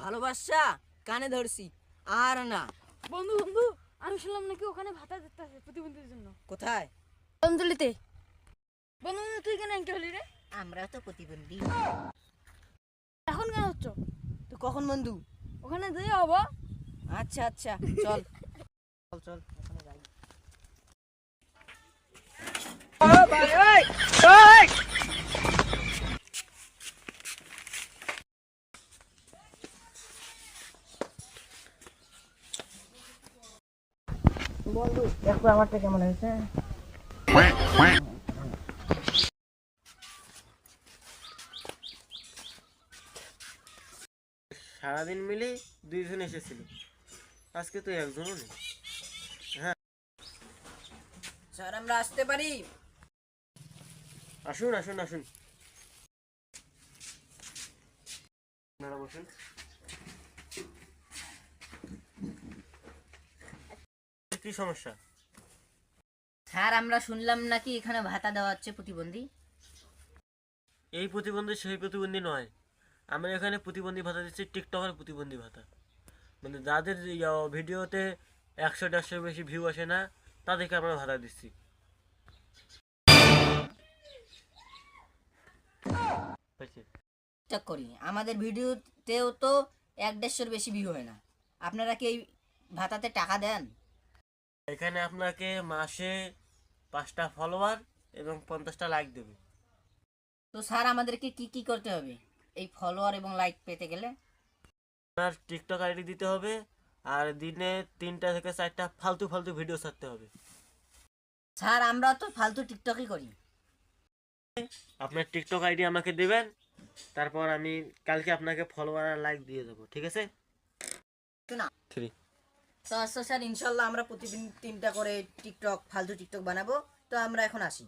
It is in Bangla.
ভালোবাসা কানে ধরছি আর না। বন্ধু বন্ধু আমি শুনলাম নাকি ওখানে ভাতা দিতে আছে প্রতিবন্ধীদের জন্য। কোথায়? অঞ্জলিতে। বন্ধু বন্ধু তুই কেন এনকে হলি রে? আমরা তো প্রতিবন্ধী। এখন কেন হচ্ছ? তুই কখন বন্ধু? ওখানে যেয়ে হবো। আচ্ছা আচ্ছা চল চল চল ওখানে যাই। ও ভাই ওই ওই বন্ধু দেখো আমারটা কেমন হয়েছে। সারাদিন মিলে দুইজন এসেছিল, আজকে তো একজনও নেই। স্যার আমরা আসতে পারি? আসুন আসুন আসুন, আপনারা বসুন। কি সমস্যা? স্যার আমরা শুনলাম নাকি এখানে ভাতা দেওয়া হচ্ছে প্রতিবন্ধী। এই প্রতিবন্ধী সেই প্রতিবন্ধী নয়, আমরা এখানে প্রতিবন্ধী ভাতা দিচ্ছি টিকটকের প্রতিবন্ধী ভাতা। মানে যাদের ভিডিওতে 100-150 বেশি ভিউ আসে না, তাদেরকে আমরা ভাতা দিচ্ছি। হয়েছে? চেক করি আমাদের ভিডিওতেও তো 1-150 বেশি ভিউ হয় না। আপনারা কি এই ভাতাতে টাকা দেন? এখানে আপনাকে মাসে 5টা ফলোয়ার এবং 50টা লাইক দেবে। তো স্যার আমাদেরকে কি কি করতে হবে এই ফলোয়ার এবং লাইক পেতে গেলে? আপনার টিকটক আইডি দিতে হবে, আর দিনে 3টা থেকে 4টা ফালতু ফালতু ভিডিও ছাড়তে হবে। স্যার আমরা তো ফালতু টিকটকই করি। আপনার টিকটক আইডি আমাকে দেবেন, তারপর আমি কালকে আপনাকে ফলোয়ার আর লাইক দিয়ে দেবো, ঠিক আছে? না 3 তো আচ্ছা স্যার ইনশাল্লাহ আমরা প্রতিদিন 3টা করে টিকটক ফালতু টিকটক বানাবো। তো আমরা এখন আসি।